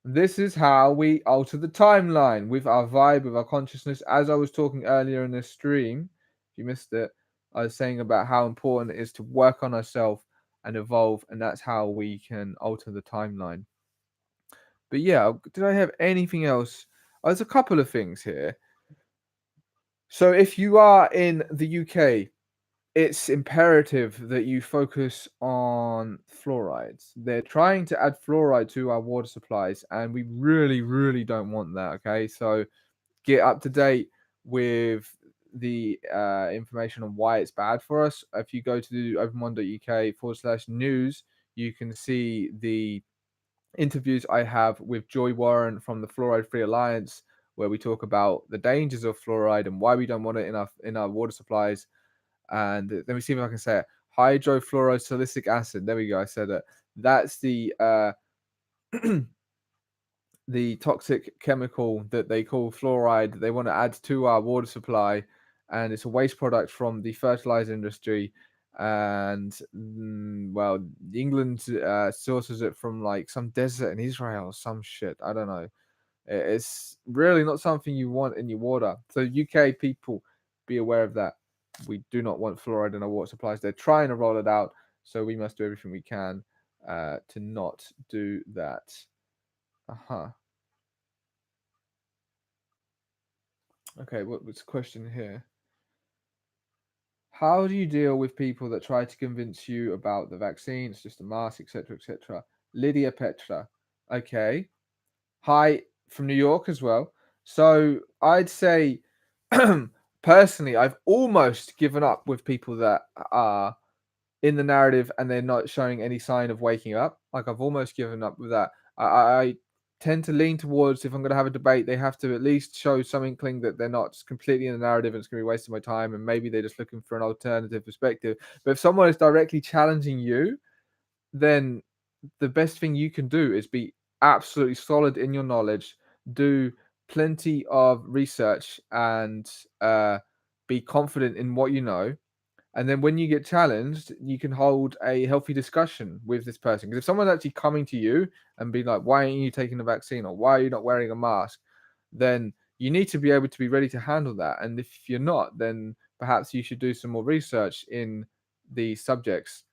This is how we alter the timeline with our vibe, with our consciousness. As I was talking earlier in this stream, if you missed it, I was saying about how important it is to work on ourselves and evolve, and that's how we can alter the timeline. But yeah, did I have anything else? There's a couple of things here. So if you are in the UK, it's imperative that you focus on fluorides. They're trying to add fluoride to our water supplies, and we really, really don't want that. Okay, so get up to date with the information on why it's bad for us. If you go to open1.uk/news, you can see the interviews I have with Joy Warren from the Fluoride Free Alliance, where we talk about the dangers of fluoride and why we don't want it in our water supplies. And let me see if I can say it. Hydrofluorosilicic acid. There we go. I said it. That's the toxic chemical that they call fluoride. They want to add to our water supply, and it's a waste product from the fertilizer industry. And well, England sources it from like some desert in Israel or some shit. I don't know. It's really not something you want in your water. So UK people, be aware of that. We do not want fluoride in our water supplies. They're trying to roll it out, so we must do everything we can to not do that. Uh-huh. Okay, what was the question here? How do you deal with people that try to convince you about the vaccine? It's just a mask, etc., etc. Lydia Petra. Okay. Hi from New York as well. So I'd say, personally, I've almost given up with people that are in the narrative and they're not showing any sign of waking up. Like I've almost given up with that. I tend to lean towards, if I'm going to have a debate, they have to at least show some inkling that they're not just completely in the narrative and it's going to be wasting my time, and maybe they're just looking for an alternative perspective. But if someone is directly challenging you, then the best thing you can do is be absolutely solid in your knowledge, do plenty of research, and be confident in what you know. And then when you get challenged, you can hold a healthy discussion with this person. Because if someone's actually coming to you and be like, why aren't you taking the vaccine? Or why are you not wearing a mask? Then you need to be able to be ready to handle that. And if you're not, then perhaps you should do some more research in the subjects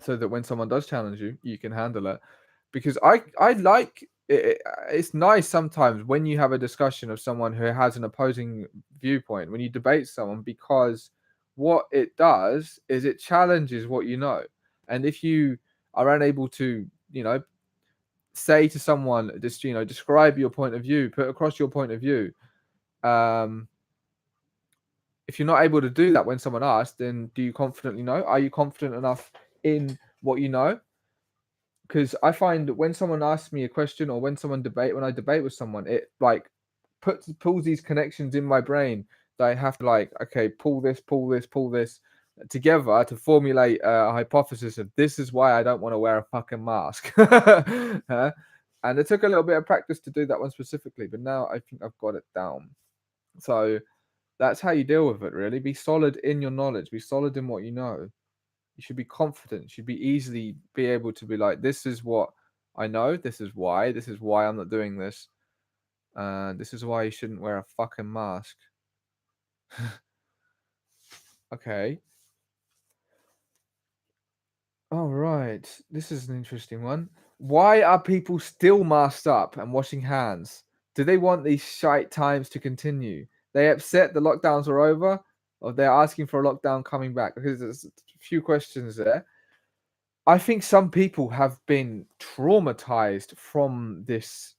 so that when someone does challenge you, you can handle it. Because I like it, it's nice sometimes when you have a discussion of someone who has an opposing viewpoint, when you debate someone, because what it does is it challenges what you know. And if you are unable to, say to someone, just describe your point of view, put across your point of view, um, if you're not able to do that when someone asks, then do you confidently know? Are you confident enough in what you know? Because I find that when someone asks me a question, or when I debate with someone, it like pulls these connections in my brain that I have to, like, okay, pull this together to formulate a hypothesis of this is why I don't want to wear a fucking mask. And it took a little bit of practice to do that one specifically, but now I think I've got it down. So that's how you deal with it, really. Be solid in your knowledge, be solid in what you know. You should be confident. You should be easily be able to be like, this is what I know. This is why I'm not doing this. This is why you shouldn't wear a fucking mask. Okay. All right. This is an interesting one. Why are people still masked up and washing hands? Do they want these shite times to continue? They upset the lockdowns are over, or they're asking for a lockdown coming back? Because there's a few questions there. I think some people have been traumatized from this,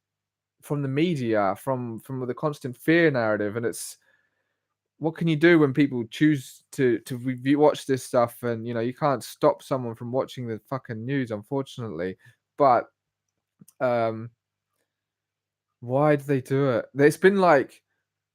from the media, from the constant fear narrative, and it's, what can you do when people choose to watch this stuff? And you can't stop someone from watching the fucking news, unfortunately. But um, why do they do it? There's been like,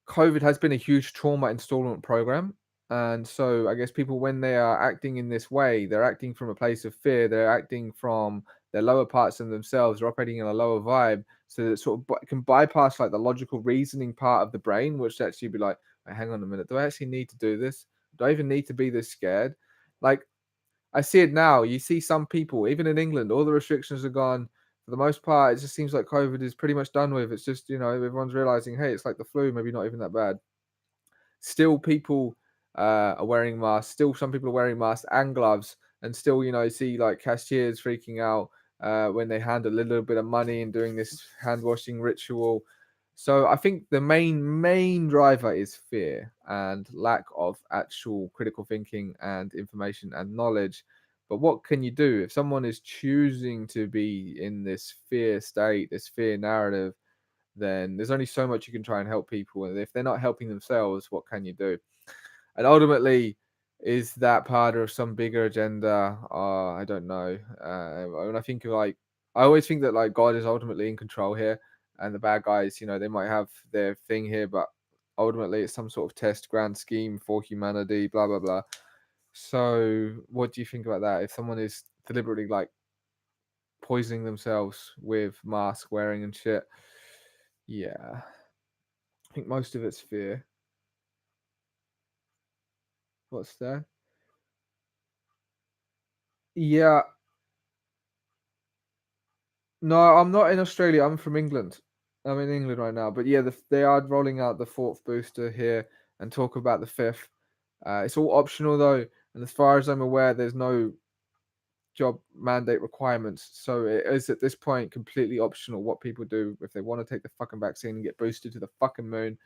COVID has been a huge trauma installment program. And so I guess people, when they are acting in this way, they're acting from a place of fear. They're acting from their lower parts of themselves. They're operating in a lower vibe. So that sort of can bypass like the logical reasoning part of the brain, which actually be like, "Wait, hang on a minute. Do I actually need to do this? Do I even need to be this scared?" Like, I see it now. You see some people, even in England, all the restrictions are gone. For the most part, it just seems like COVID is pretty much done with. It's just, everyone's realizing, hey, it's like the flu, maybe not even that bad. Still, people are wearing masks. Still, some people are wearing masks and gloves. and still, see like cashiers freaking out when they hand a little bit of money and doing this hand washing ritual. So I think the main driver is fear and lack of actual critical thinking and information and knowledge. But what can you do if someone is choosing to be in this fear state, this fear narrative? Then there's only so much you can try and help people, and if they're not helping themselves, what can you do? And ultimately, is that part of some bigger agenda? I don't know. When I think of like, I always think that like God is ultimately in control here, and the bad guys, they might have their thing here, but ultimately it's some sort of test grand scheme for humanity. Blah blah blah. So, what do you think about that? If someone is deliberately like poisoning themselves with mask wearing and shit, yeah, I think most of it's fear. What's there? Yeah, no, I'm not in Australia. I'm from England. I'm in England right now. But yeah, they are rolling out the fourth booster here and talk about the fifth. It's all optional though, and as far as I'm aware, there's no job mandate requirements. So it is at this point completely optional what people do if they want to take the fucking vaccine and get boosted to the fucking moon.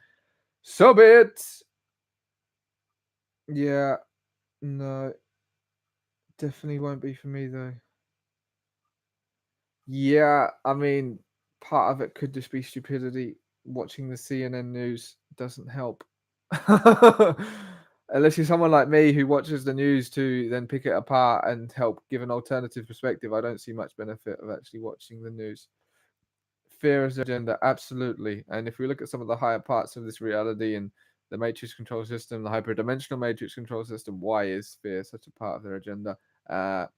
So be it. Yeah, no, definitely won't be for me though. Yeah, I mean, part of it could just be stupidity. Watching the CNN news doesn't help. Unless you're someone like me who watches the news to then pick it apart and help give an alternative perspective, I don't see much benefit of actually watching the news. Fear is the agenda, absolutely. And if we look at some of the higher parts of this reality and the matrix control system, the hyperdimensional matrix control system, why is fear such a part of their agenda?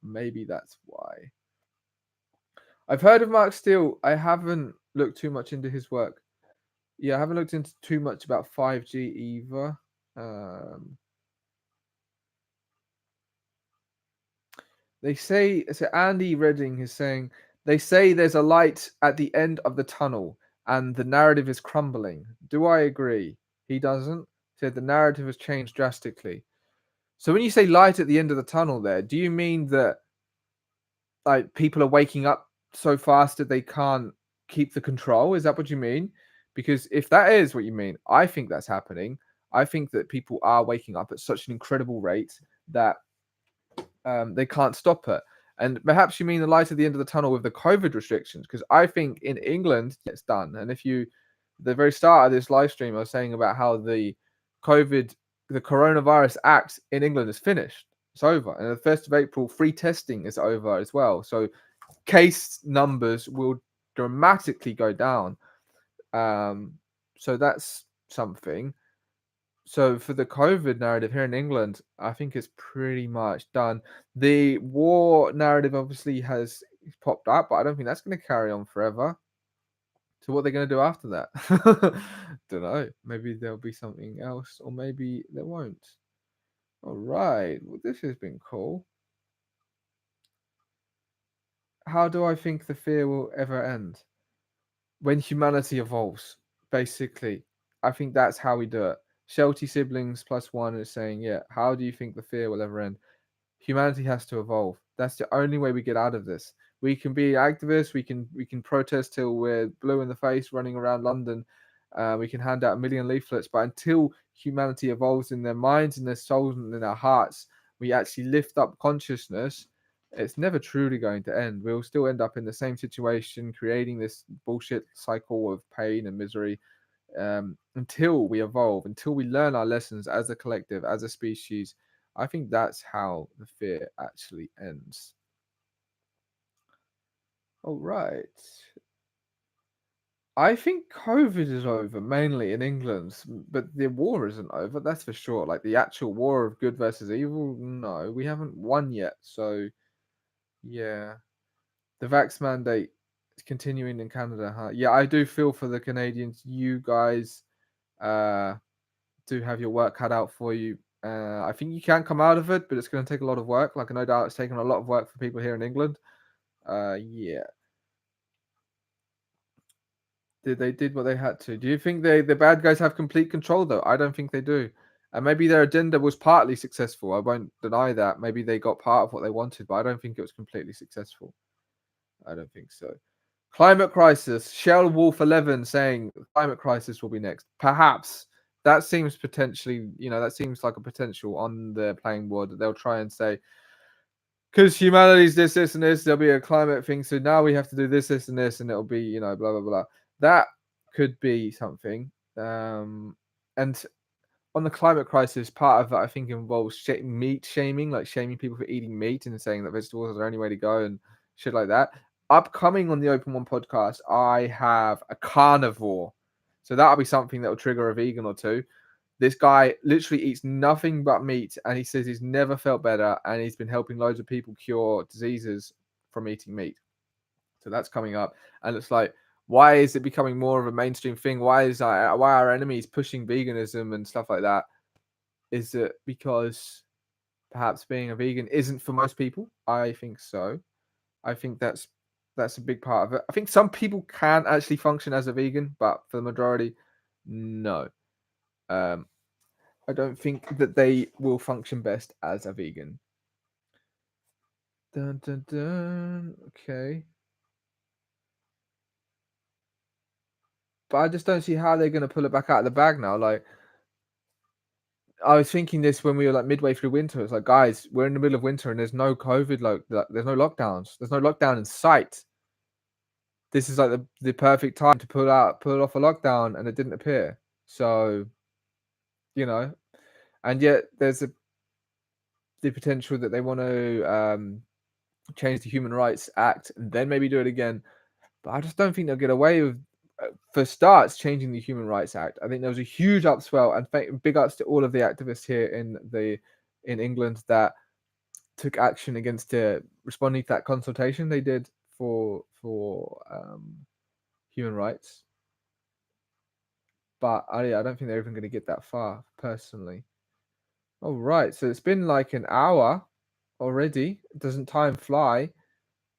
Maybe that's why. I've heard of Mark Steele. I haven't looked too much into his work. Yeah, I haven't looked into too much about 5G either. Um, they say, so Andy Redding is saying, they say there's a light at the end of the tunnel and the narrative is crumbling. Do I agree? He doesn't. Said the narrative has changed drastically. So when you say light at the end of the tunnel there, do you mean that like people are waking up so fast that they can't keep the control? Is that what you mean? Because if that is what you mean, I think that's happening. I think that people are waking up at such an incredible rate that they can't stop it. And perhaps you mean the light at the end of the tunnel with the COVID restrictions, because I think in England it's done. And if you, the very start of this live stream, I was saying about how COVID, the Coronavirus Act in England is finished. It's over. And the 1st of April, free testing is over as well. So case numbers will dramatically go down. So that's something. So for the COVID narrative here in England, I think it's pretty much done. The war narrative obviously has popped up, but I don't think that's going to carry on forever. So what are they going to do after that? Don't know. Maybe there'll be something else, or maybe there won't. All right. Well, this has been cool. How do I think the fear will ever end? When humanity evolves, basically. I think that's how we do it. Shelty siblings plus one is saying, yeah, how do you think the fear will ever end? Humanity has to evolve. That's the only way we get out of this. We can be activists. We can protest till we're blue in the face, running around London. We can hand out a million leaflets, but until humanity evolves in their minds and their souls and in their hearts, we actually lift up consciousness. It's never truly going to end. We'll still end up in the same situation, creating this bullshit cycle of pain and misery until we evolve, until we learn our lessons as a collective, as a species. I think that's how the fear actually ends. All right. I think COVID is over, mainly in England, but the war isn't over, that's for sure. Like the actual war of good versus evil, no, we haven't won yet. So, yeah. The vax mandate is continuing in Canada, huh? Yeah, I do feel for the Canadians. You guys uh, do have your work cut out for you. I think you can come out of it, but it's going to take a lot of work. Like, no doubt it's taken a lot of work for people here in England. Yeah. They did what they had to. Do you think the bad guys have complete control though? I don't think they do. And maybe their agenda was partly successful. I won't deny that. Maybe they got part of what they wanted, but I don't think it was completely successful. I don't think so. Climate crisis. Shell Wolf 11 saying climate crisis will be next. Perhaps that seems potentially, that seems like a potential on the playing board that they'll try and say, because humanity's this, and this, there'll be a climate thing. So now we have to do this, and this, and it'll be, blah, blah, blah. That could be something. And on the climate crisis, part of that I think involves meat shaming, like shaming people for eating meat and saying that vegetables are the only way to go and shit like that. Upcoming on the Open1 podcast, I have a carnivore. So that'll be something that will trigger a vegan or two. This guy literally eats nothing but meat, and he says he's never felt better, and he's been helping loads of people cure diseases from eating meat. So that's coming up, and it's like, why is it becoming more of a mainstream thing? Why are our enemies pushing veganism and stuff like that? Is it because perhaps being a vegan isn't for most people? I think so. I think that's a big part of it. I think some people can actually function as a vegan, but for the majority, no. I don't think that they will function best as a vegan. Dun, dun, dun. Okay. But I just don't see how they're going to pull it back out of the bag now. Like, I was thinking this when we were like midway through winter. It's like, guys, we're in the middle of winter and there's no COVID, like there's no lockdowns. There's no lockdown in sight. This is like the perfect time to pull off a lockdown, and it didn't appear. So, and yet there's the potential that they want to change the Human Rights Act and then maybe do it again. But I just don't think they'll get away with, for starts, changing the Human Rights Act. I think there was a huge upswell, and big ups to all of the activists here in England that took action against responding to that consultation they did for human rights. But I don't think they're even going to get that far, personally. All right, so it's been like an hour already. Doesn't time fly?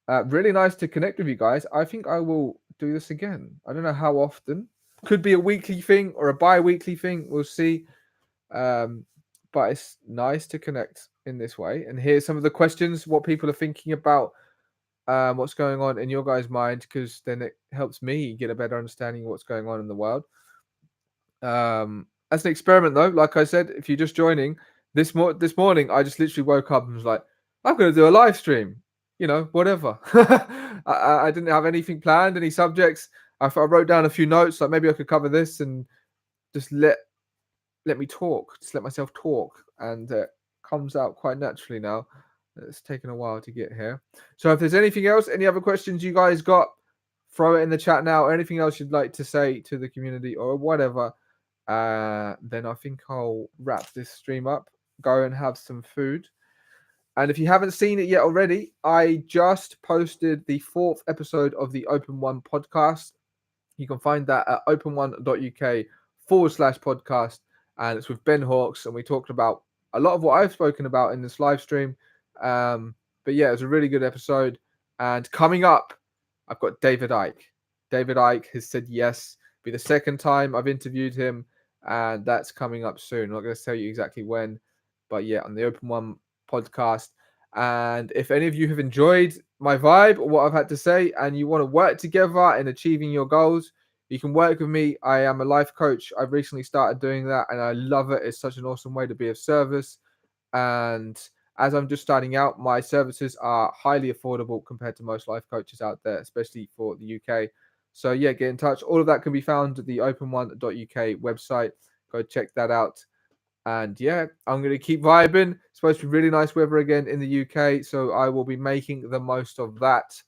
Really nice to connect with you guys. I think I will do this again. I don't know how often. Could be a weekly thing or a bi-weekly thing. We'll see. But it's nice to connect in this way and hear some of the questions, what people are thinking about, what's going on in your guys' mind, because then it helps me get a better understanding of what's going on in the world. As an experiment, though, like I said, if you're just joining, this morning, I just literally woke up and was like, I'm going to do a live stream. Whatever. I didn't have anything planned, any subjects. I wrote down a few notes, like maybe I could cover this, and just let me talk, just let myself talk, and it comes out quite naturally now. It's taken a while to get here. So if there's anything else, any other questions you guys got, throw it in the chat now, or anything else you'd like to say to the community or whatever, then I think I'll wrap this stream up, go and have some food. And if you haven't seen it yet already, I just posted the 4th episode of the Open1 podcast. You can find that at open1.uk/podcast. And it's with Ben Hawkes. And we talked about a lot of what I've spoken about in this live stream. But yeah, it was a really good episode. And coming up, I've got David Icke. David Icke has said yes. It'll be the second time I've interviewed him. And that's coming up soon. I'm not going to tell you exactly when. But yeah, on the Open1 podcast. And if any of you have enjoyed my vibe or what I've had to say, and you want to work together in achieving your goals, you can work with me. I am a life coach. I've recently started doing that, and I love it. It's such an awesome way to be of service. And as I'm just starting out, my services are highly affordable compared to most life coaches out there, especially for the UK. So yeah, get in touch. All of that can be found at the open1.uk website. Go check that out. And yeah, I'm going to keep vibing. It's supposed to be really nice weather again in the UK, so I will be making the most of that.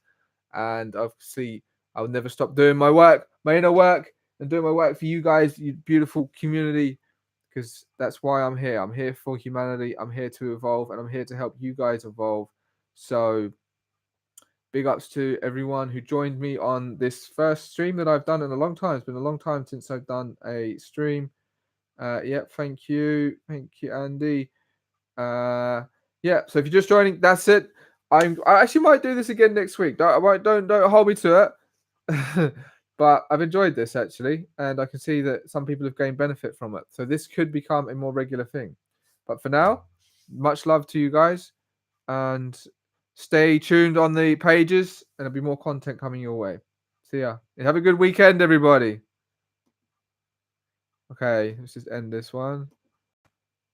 And obviously, I'll never stop doing my work, my inner work, and doing my work for you guys, you beautiful community, because that's why I'm here. I'm here for humanity. I'm here to evolve, and I'm here to help you guys evolve. So big ups to everyone who joined me on this first stream that I've done in a long time. It's been a long time since I've done a stream. Yeah, thank you, Andy. Yeah, so if you're just joining, that's it. I actually might do this again next week. Don't hold me to it. But I've enjoyed this actually, and I can see that some people have gained benefit from it. So this could become a more regular thing. But for now, much love to you guys, and stay tuned on the pages, and there'll be more content coming your way. See ya. Have a good weekend, everybody. Okay, let's just end this one.